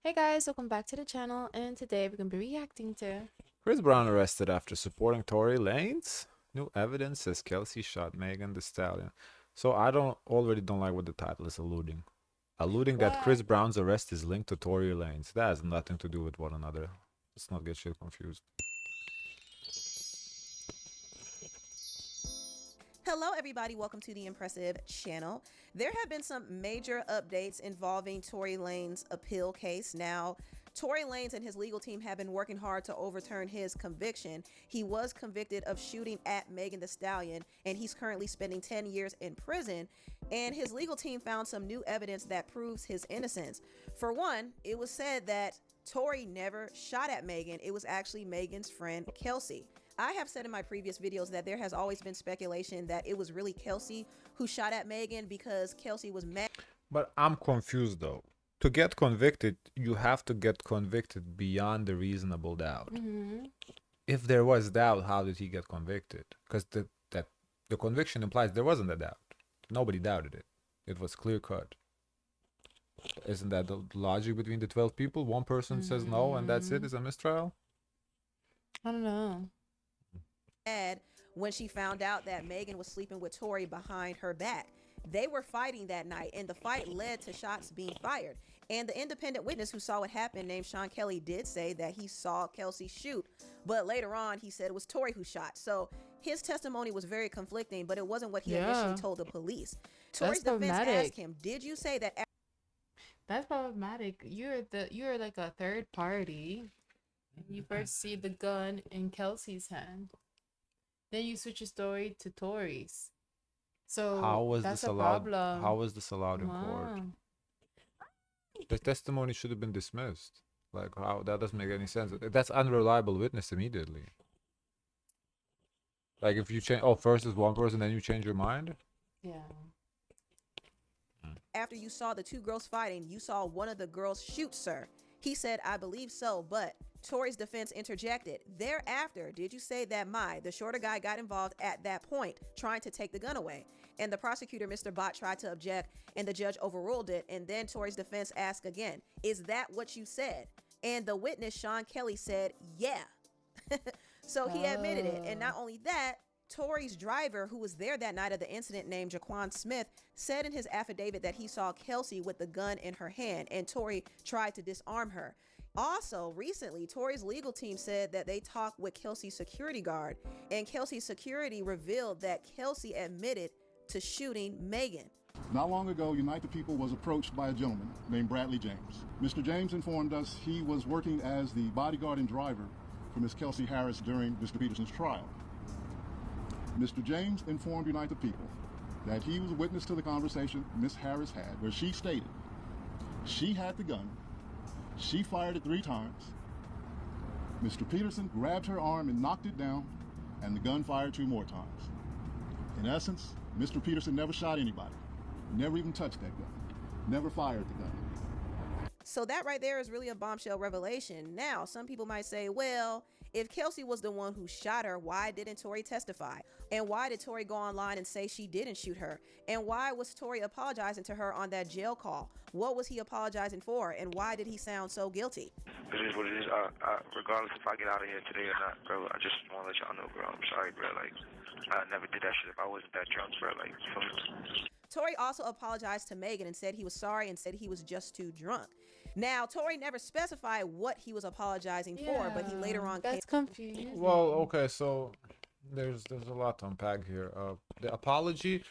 Hey guys, welcome back to the channel, and today we're going to be reacting to Chris Brown arrested after supporting Tory Lanez. New evidence says Kelsey shot Megan the Stallion. So I already don't like what the title is alluding. Alluding that what? Chris Brown's arrest is linked to Tory Lanez. That has nothing to do with one another. Let's not get shit confused. Hello, everybody. Welcome to the Impressive channel. There have been some major updates involving Tory Lanez's appeal case. Now, Tory Lanez and his legal team have been working hard to overturn his conviction. He was convicted of shooting at Megan Thee Stallion, and he's currently spending 10 years in prison. And his legal team found some new evidence that proves his innocence. For one, it was said that Tory never shot at Megan. It was actually Megan's friend, Kelsey. I have said in my previous videos that there has always been speculation that it was really Kelsey who shot at Megan because Kelsey was mad. But I'm confused though. To get convicted, you have to get convicted beyond a reasonable doubt. If there was doubt, how did he get convicted? Because the conviction implies there wasn't a doubt. Nobody doubted it. It was clear cut. Isn't that the logic between the 12 people? One person says no and that's it, is a mistrial? I don't know. When she found out that Megan was sleeping with Tory behind her back. They were fighting that night, and the fight led to shots being fired. And the independent witness who saw what happened, named Sean Kelly, did say that he saw Kelsey shoot, but later on he said it was Tory who shot. So his testimony was very conflicting, but it wasn't what he initially told the police. Tory's defense asked him, "Did you say that?" That's problematic. You're like a third party. You first see the gun in Kelsey's hand, then you switch your story to Tory's. So how was that's this a allowed? problem. How was this allowed in court? The testimony should have been dismissed. Like, how? That doesn't make any sense. That's unreliable witness immediately. Like, if you change, first is one person, then you change your mind. Yeah. After you saw the two girls fighting, you saw one of the girls shoot, sir. He said, "I believe so," but Tory's defense interjected. Thereafter, did you say that the shorter guy, got involved at that point, trying to take the gun away? And the prosecutor, Mr. Bott, tried to object, and the judge overruled it. And then Tory's defense asked again, "Is that what you said?" And the witness, Sean Kelly, said, "Yeah." So he admitted it. And not only that, Tory's driver, who was there that night of the incident, named Jaquan Smith, said in his affidavit that he saw Kelsey with the gun in her hand, and Tory tried to disarm her. Also, recently, Tory's legal team said that they talked with Kelsey's security guard, and Kelsey's security revealed that Kelsey admitted to shooting Megan. Not long ago, Unite the People was approached by a gentleman named Bradley James. Mr. James informed us he was working as the bodyguard and driver for Miss Kelsey Harris during Mr. Peterson's trial. Mr. James informed Unite the People that he was a witness to the conversation Miss Harris had, where she stated she had the gun, she fired it 3 times, Mr. Peterson grabbed her arm and knocked it down, and the gun fired 2 more times. In essence, Mr. Peterson never shot anybody, never even touched that gun, never fired the gun. So that right there is really a bombshell revelation. Now, some people might say, well, if Kelsey was the one who shot her, why didn't Tory testify? And why did Tory go online and say she didn't shoot her? And why was Tory apologizing to her on that jail call? What was he apologizing for? And why did he sound so guilty? It is what it is. Regardless if I get out of here today or not, bro, I just want to let y'all know, bro. I'm sorry, bro. Like, I never did that shit if I wasn't that drunk, bro. Like, Tory also apologized to Megan and said he was sorry and said he was just too drunk. Now, Tory never specified what he was apologizing for, but he later on That's confusing. Well, okay, so there's a lot to unpack here. The apology,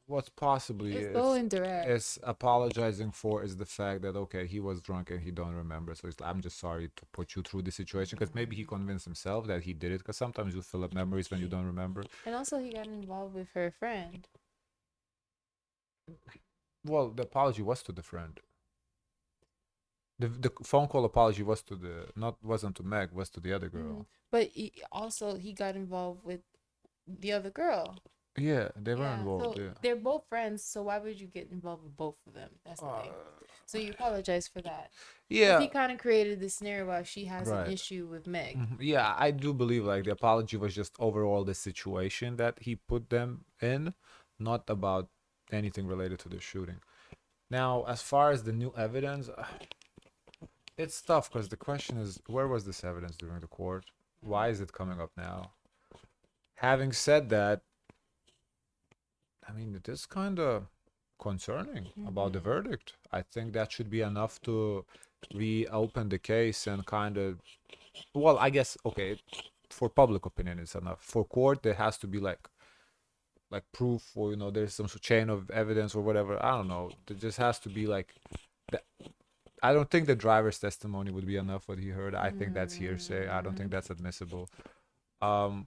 what's possibly It's so indirect. is apologizing for is the fact that, okay, he was drunk and he don't remember, so I'm just sorry to put you through the situation, because maybe he convinced himself that he did it, because sometimes you fill up memories when you don't remember. And also he got involved with her friend. Well, the apology was to the friend. The phone call apology was to wasn't to Meg, was to the other girl. But he got involved with the other girl. Yeah, they were involved. So they're both friends, so why would you get involved with both of them? That's the thing. So you apologize for that. Yeah. He kind of created this scenario while she has an issue with Meg. Yeah, I do believe like the apology was just overall the situation that he put them in, not about anything related to the shooting. Now, as far as the new evidence, It's tough because the question is, where was this evidence during the court? Why is it coming up now? Having said that, I mean, it is kind of concerning about the verdict. I think that should be enough to reopen the case and kind of, well, I guess, okay, for public opinion, it's enough. For court, there has to be like proof, or there's some chain of evidence or whatever. I don't know. There just has to be like, I don't think the driver's testimony would be enough what he heard. I think that's hearsay. I don't think that's admissible. What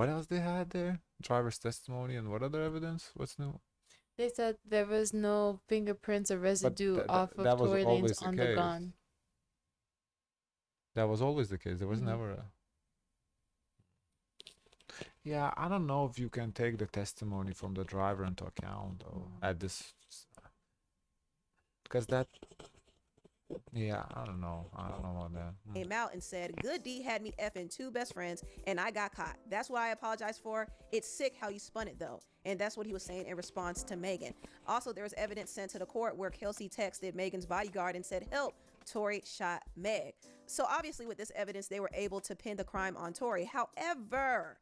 else they had there? Driver's testimony and what other evidence? What's new? They said there was no fingerprints or residue off of that was Tory always Lanez the on the case. gun. That was always the case. There was never a. Yeah, I don't know if you can take the testimony from the driver into account though at this, because that. Yeah, I don't know about that. Came out and said, "Good D had me effing two best friends and I got caught. That's what I apologize for. It's sick how you spun it though." And that's what he was saying in response to Megan. Also, there was evidence sent to the court where Kelsey texted Megan's bodyguard and said, "Help, Tory shot Meg." So obviously with this evidence, they were able to pin the crime on Tory. However,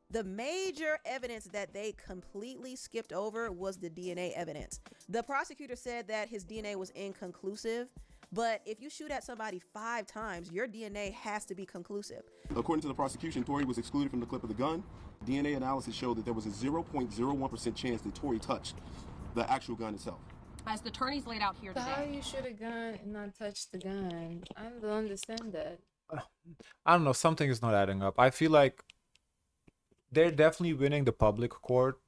the major evidence that they completely skipped over was the DNA evidence. The prosecutor said that his DNA was inconclusive, but if you shoot at somebody 5 times, your DNA has to be conclusive. According to the prosecution, Tory was excluded from the clip of the gun. DNA analysis showed that there was a 0.01% chance that Tory touched the actual gun itself. As the attorneys laid out here So how today. you shoot a gun and not touch the gun? I don't understand that. I don't know. Something is not adding up. I feel like they're definitely winning the court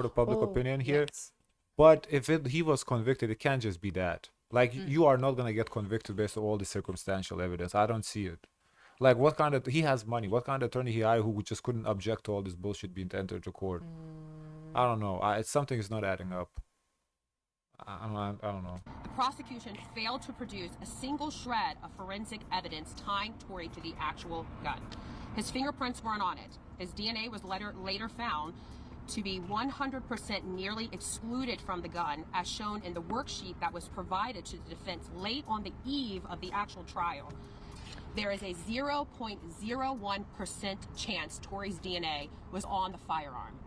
of public opinion here. Yes. But if he was convicted, it can't just be that. Like, you are not gonna get convicted based on all the circumstantial evidence. I don't see it. Like, what kind of, he has money. What kind of attorney he hired who just couldn't object to all this bullshit being entered to court? I don't know. Something is not adding up. I don't know. The prosecution failed to produce a single shred of forensic evidence tying Tory to the actual gun. His fingerprints weren't on it. His DNA was later found to be 100% nearly excluded from the gun, as shown in the worksheet that was provided to the defense late on the eve of the actual trial. There is a 0.01% chance Tory's DNA was on the firearm.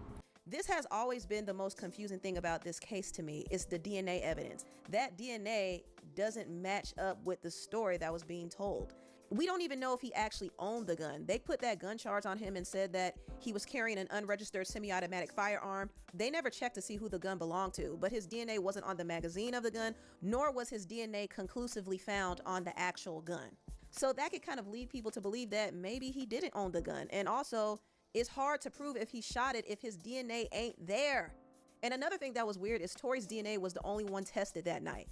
This has always been the most confusing thing about this case to me, is the DNA evidence. That DNA doesn't match up with the story that was being told. We don't even know if he actually owned the gun. They put that gun charge on him and said that he was carrying an unregistered semi-automatic firearm. They never checked to see who the gun belonged to, but his DNA wasn't on the magazine of the gun, nor was his DNA conclusively found on the actual gun. So that could kind of lead people to believe that maybe he didn't own the gun. And also, it's hard to prove if he shot it if his DNA ain't there. And another thing that was weird is Tory's DNA was the only one tested that night.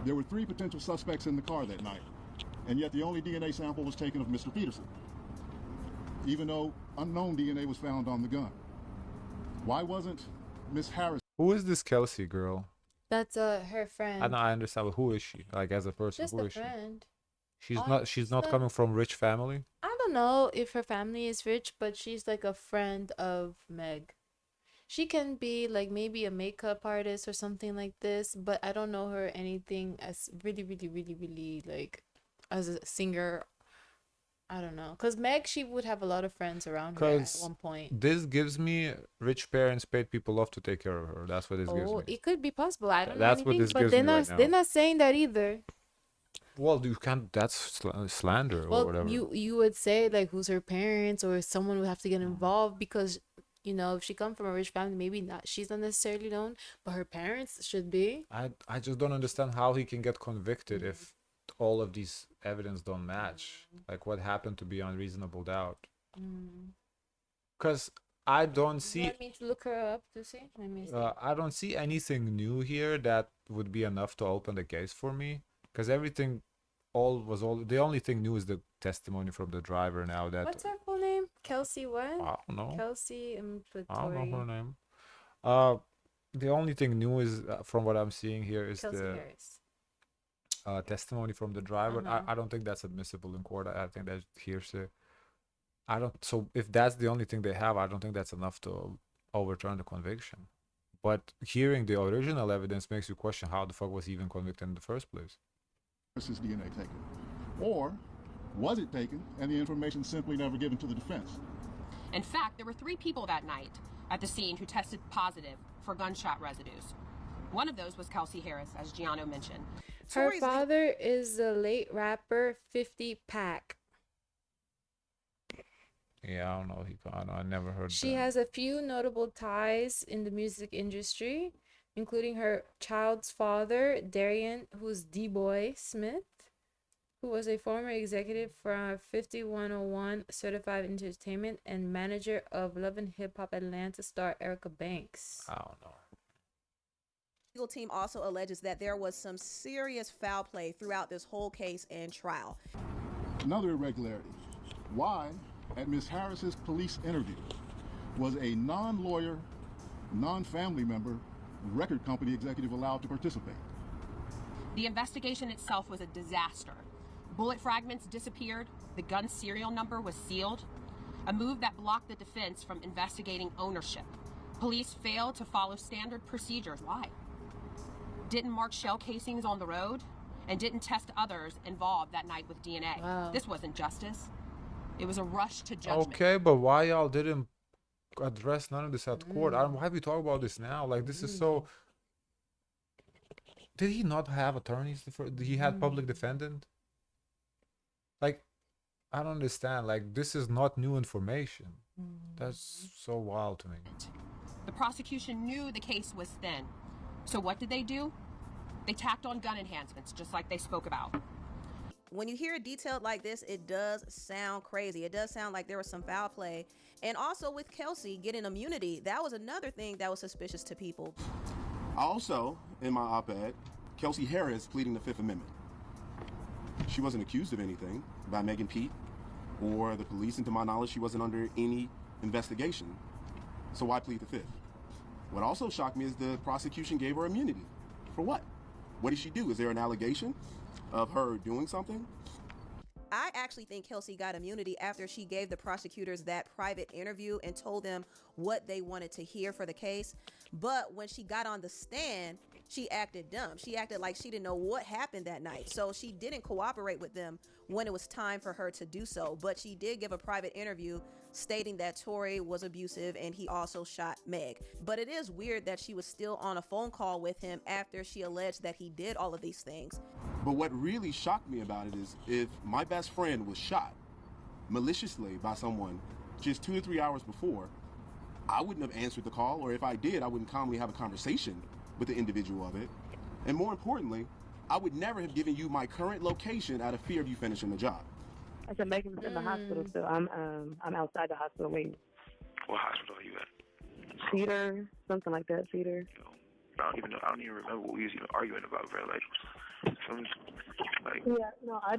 There were 3 potential suspects in the car that night, and yet the only DNA sample was taken of Mr. Peterson, even though unknown DNA was found on the gun. Why wasn't Miss Harris? Who is this Kelsey girl? That's her friend. I understand, but who is she? Like, as a person, Just who a is friend. she? She's not coming from rich family. I don't know if her family is rich, but she's like a friend of Meg. She can be like maybe a makeup artist or something like this, but I don't know her anything as really like as a singer. I don't know. Because Meg, she would have a lot of friends around her at one point. This gives me rich parents paid people off to take care of her. That's what this gives me. It could be possible. I don't know That's what anything, this but gives they're me not right they're now. not saying that either. Well, you can't. That's slander or whatever. You would say like who's her parents, or someone would have to get involved because if she comes from a rich family, maybe not. She's not necessarily known, but her parents should be. I just don't understand how he can get convicted if all of these evidence don't match. Like, what happened to beyond reasonable doubt? Because I don't see. You want me to look her up to see? Let me see. I don't see anything new here that would be enough to open the case for me. Because everything, the only thing new is the testimony from the driver now. That What's her full name? Kelsey what? I don't know. Kelsey I don't know her Tory. name. The only thing new is from what I'm seeing here is Kelsey the Harris. testimony from the driver. Uh-huh. I don't think that's admissible in court. I think that's hearsay. So if that's the only thing they have, I don't think that's enough to overturn the conviction. But hearing the original evidence makes you question how the fuck was he even convicted in the first place. Harris's DNA taken? Or was it taken and the information simply never given to the defense? In fact, there were 3 people that night at the scene who tested positive for gunshot residues. One of those was Kelsey Harris, as Gianno mentioned. Her Tory's father is the late rapper 50 Pac. Yeah, I don't know. I never heard She that. has a few notable ties in the music industry, including her child's father, Darian, who's D-Boy Smith, who was a former executive for 5101 Certified Entertainment and manager of Love and Hip Hop Atlanta star Erica Banks. I don't know. legal team also alleges that there was some serious foul play throughout this whole case and trial. Another irregularity. Why, at Ms. Harris's police interview, was a non-lawyer, non-family member record company executive allowed to participate? The investigation itself was a disaster. Bullet fragments disappeared, the gun serial number was sealed, a move that blocked the defense from investigating ownership. Police failed to follow standard procedures. Why? Didn't mark shell casings on the road and didn't test others involved that night with DNA. Wow. This wasn't justice. It was a rush to judgment. Okay, but why y'all didn't address none of this at court? Why have we talked about this now? Like, this is so... Did he not have attorneys? He had public defendant? Like, I don't understand. Like, this is not new information. That's so wild to me. The prosecution knew the case was thin. So what did they do? They tacked on gun enhancements, just like they spoke about. When you hear it detailed like this, it does sound crazy. It does sound like there was some foul play. And also with Kelsey getting immunity, that was another thing that was suspicious to people. Also, in my op-ed, Kelsey Harris pleading the Fifth Amendment. She wasn't accused of anything by Megan Pete or the police, and to my knowledge, she wasn't under any investigation. So why plead the Fifth? What also shocked me is the prosecution gave her immunity. For what? What did she do? Is there an allegation of her doing something? I actually think Kelsey got immunity after she gave the prosecutors that private interview and told them what they wanted to hear for the case. But when she got on the stand, she acted dumb. She acted like she didn't know what happened that night. So she didn't cooperate with them when it was time for her to do so. But she did give a private interview stating that Tory was abusive and he also shot Meg. But it is weird that she was still on a phone call with him after she alleged that he did all of these things. But what really shocked me about it is if my best friend was shot maliciously by someone just 2 to 3 hours before, I wouldn't have answered the call, or if I did, I wouldn't calmly have a conversation with the individual of it. And more importantly, I would never have given you my current location out of fear of you finishing the job. I said Megan's in the hospital, so I'm outside the hospital waiting. What hospital are you at? Cedar, something like that, Cedar. I don't even remember what we was even arguing about, bro. Yeah, no, I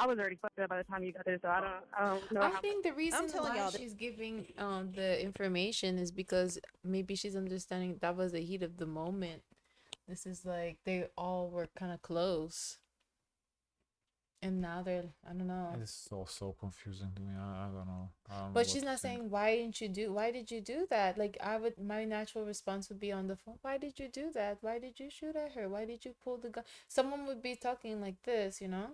was already fucked up by the time you got there, so I don't know. I think the reason telling why y'all she's giving the information is because maybe she's understanding that was the heat of the moment. This is like they all were kind of close, and now they're, I don't know. It's so confusing to me. I don't know. I don't know But what she's to not think. saying why did you do that? Like my natural response would be on the phone. Why did you do that? Why did you shoot at her? Why did you pull the gun? Someone would be talking like this, you know?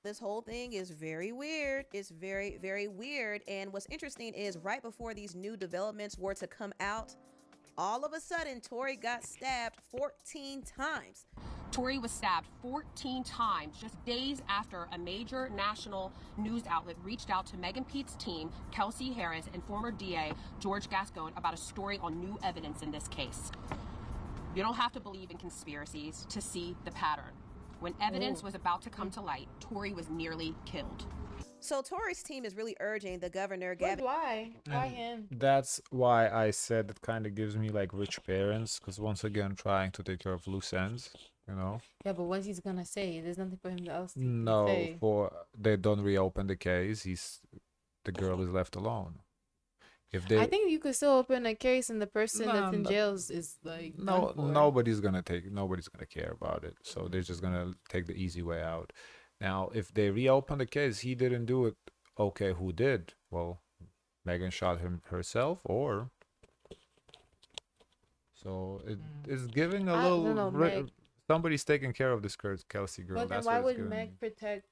This whole thing is very weird. It's very, very weird. And what's interesting is right before these new developments were to come out, all of a sudden, Tory got stabbed 14 times. Tory was stabbed 14 times just days after a major national news outlet reached out to Megan Pete's team, Kelsey Harris, and former DA George Gascon about a story on new evidence in this case. You don't have to believe in conspiracies to see the pattern. When evidence was about to come to light, Tory was nearly killed. So Tory's team is really urging the governor, But Gavin. why? Why him? That's why I said it kind of gives me like rich parents, because once again, trying to take care of loose ends, you know? Yeah, but what's he's gonna say? There's nothing for him else to No, say. they don't reopen the case. The girl is left alone. If they I think you could still open a case, and the person that's in No. jail is like no, done for. nobody's gonna care about it. So they're just gonna take the easy way out. Now, if they reopen the case, he didn't do it. Okay, who did? Well, Megan shot him herself, so it's giving a I little don't know, Meg. somebody's taking care of this Kelsey girl. But then That's why what it's would giving me. Meg protect?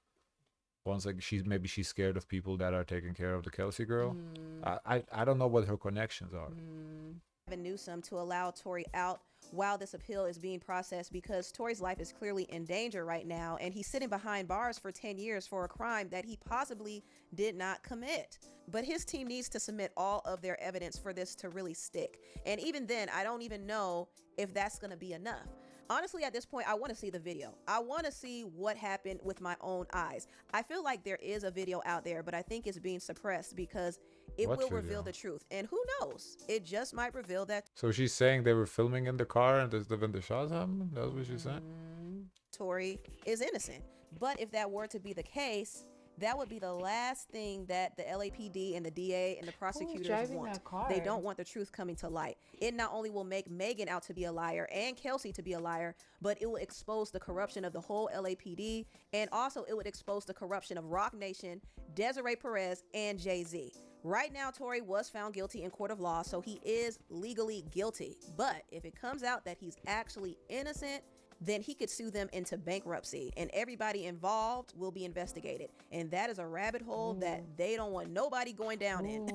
Once like she's scared of people that are taking care of the Kelsey girl. Mm. I don't know what her connections are. Newsom to allow Tory out while this appeal is being processed because Tory's life is clearly in danger right now, and he's sitting behind bars for 10 years for a crime that he possibly did not commit. But his team needs to submit all of their evidence for this to really stick. And even then, I don't even know if that's going to be enough. Honestly, at this point, I want to see the video. I want to see what happened with my own eyes. I feel like there is a video out there, but I think it's being suppressed because it What will video? reveal the truth. And who knows? It just might reveal that So she's saying they were filming in the car and when the shots happened? That's what she's saying? Tory is innocent. But if that were to be the case, that would be the last thing that the LAPD and the DA and the prosecutors driving want. that car? They don't want the truth coming to light. It not only will make Megan out to be a liar and Kelsey to be a liar, but it will expose the corruption of the whole LAPD, and also it would expose the corruption of Rock Nation, Desiree Perez, and Jay-Z. Right now, Tory was found guilty in court of law, so he is legally guilty. But if it comes out that he's actually innocent, then he could sue them into bankruptcy, and everybody involved will be investigated. And that is a rabbit hole that they don't want nobody going down in.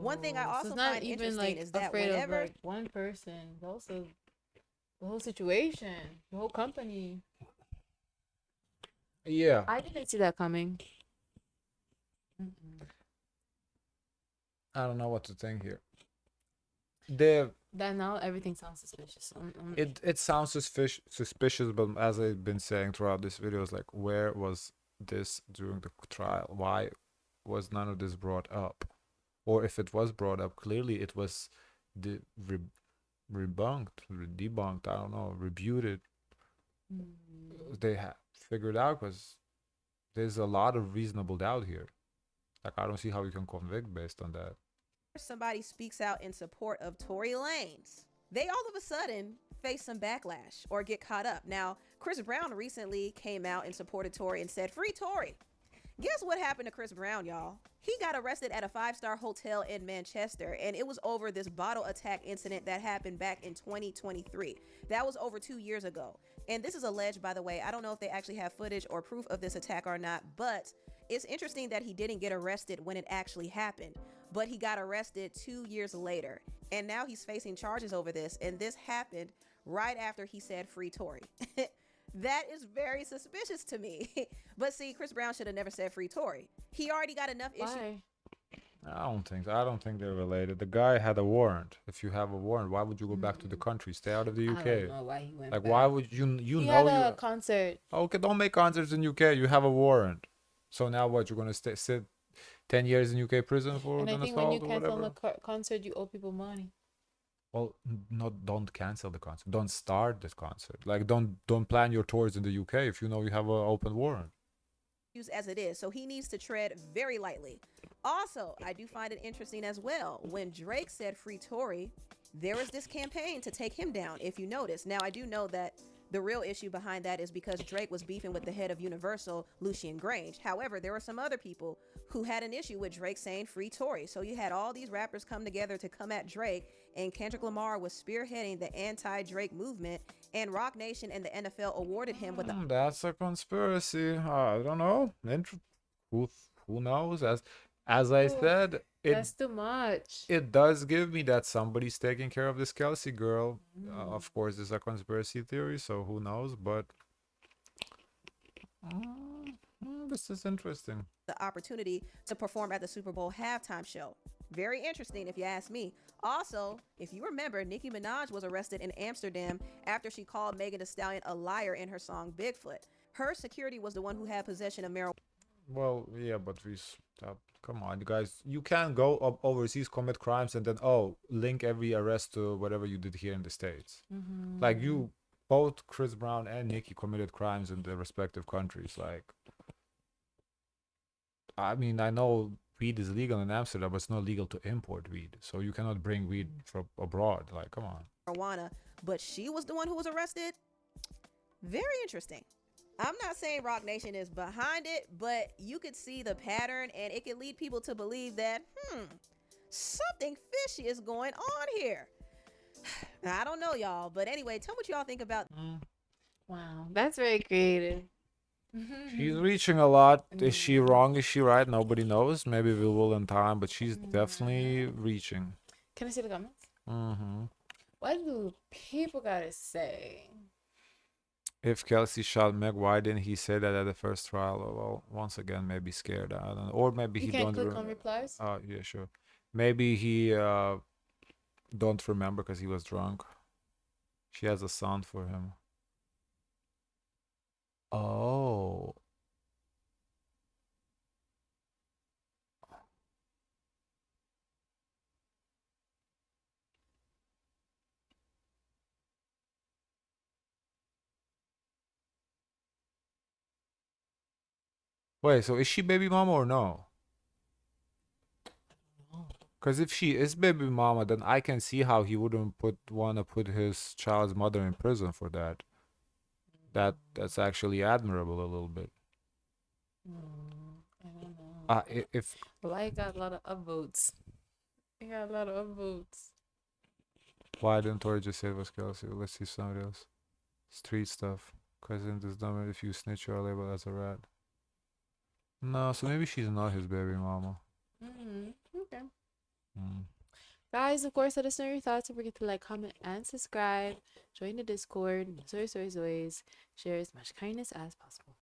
One thing I also it's not find even interesting like is that afraid whenever of like one person, but also the whole situation, the whole company. Yeah. I didn't see that coming. I don't know what to think here. That now everything sounds suspicious. It sounds suspicious, but as I've been saying throughout this video, is like, where was this during the trial? Why was none of this brought up? Or if it was brought up, clearly it was debunked, I don't know, rebuted. They have figured out, because there's a lot of reasonable doubt here. Like, I don't see how you can convict based on that. somebody speaks out in support of Tory Lanez, they all of a sudden face some backlash or get caught up. Now, Chris Brown recently came out and supported Tory and said, "Free Tory." Guess what happened to Chris Brown, y'all? He got arrested at a 5-star hotel in Manchester, and it was over this bottle attack incident that happened back in 2023. That was over 2 years ago. And this is alleged, by the way. I don't know if they actually have footage or proof of this attack or not, but it's interesting that he didn't get arrested when it actually happened, but he got arrested 2 years later. And now he's facing charges over this, and this happened right after he said "Free Tory." That is very suspicious to me. But see, Chris Brown should have never said "Free Tory." He already got enough issues. Why? I don't think they're related. The guy had a warrant. If you have a warrant, why would you go back to the country? Stay out of the I UK. don't know why he went Like, back. why would you He know had a you? concert. Okay, don't make concerts in UK. You have a warrant. So now what? You're gonna sit 10 years in UK prison for And I an think when assault you or cancel whatever? the concert, you owe people money. Well, don't cancel the concert. Don't start the concert. Like, don't plan your tours in the UK if you know you have an open warrant. As it is, so he needs to tread very lightly. Also, I do find it interesting as well, when Drake said "Free Tory," there was this campaign to take him down, if you notice. Now, I do know that the real issue behind that is because Drake was beefing with the head of Universal, Lucien Grange. However, there were some other people who had an issue with Drake saying "Free Tory." So you had all these rappers come together to come at Drake, and Kendrick Lamar was spearheading the anti-Drake movement, and Rock Nation and the NFL awarded him with the That's a conspiracy. I don't know. Who knows? As I said, That's too much. it does give me that somebody's taking care of this Kelsey girl. Of course, it's a conspiracy theory, so who knows? But this is interesting. the opportunity to perform at the Super Bowl halftime show. Very interesting, if you ask me. Also, if you remember, Nicki Minaj was arrested in Amsterdam after she called Megan Thee Stallion a liar in her song Bigfoot. Her security was the one who had possession of marijuana. Well, yeah, but come on, you guys. You can't go overseas, commit crimes, and then link every arrest to whatever you did here in the States. Like, both Chris Brown and Nicki committed crimes in their respective countries. Like, I mean, I know weed is legal in Amsterdam, but it's not legal to import weed. So you cannot bring weed from abroad. Like, come on. Marijuana, but she was the one who was arrested. Very interesting. I'm not saying Rock Nation is behind it, but you could see the pattern, and it could lead people to believe that something fishy is going on here. I don't know, y'all, but anyway, tell me what y'all think about Wow, that's very creative. She's reaching a lot. Is she wrong? Is she right? Nobody knows. Maybe we will in time, but she's definitely reaching. Can I see the comments? Mm-hmm. What do people gotta say? If Kelsey shot Meg, why didn't he say that at the first trial? Well, once again, maybe scared. I don't know. Or maybe You he can't don't. click on replies. Oh, yeah, sure. Maybe he don't remember because he was drunk. She has a sound for him. Oh. Wait, so is she baby mama or no? Because if she is baby mama, then I can see how he wouldn't wanna put his child's mother in prison for that. That's actually admirable a little bit. I don't know. If Well, I got a lot of upvotes. I got a lot of upvotes. Why didn't Tori just say it was Kelsey? Let's see somebody else. Street stuff. Cause in this dumb if you snitch you are labeled as a rat. No, so maybe she's not his baby mama. Okay. Mm. Guys, of course, let us know your thoughts. Don't forget to like, comment, and subscribe. Join the Discord. Share as much kindness as possible.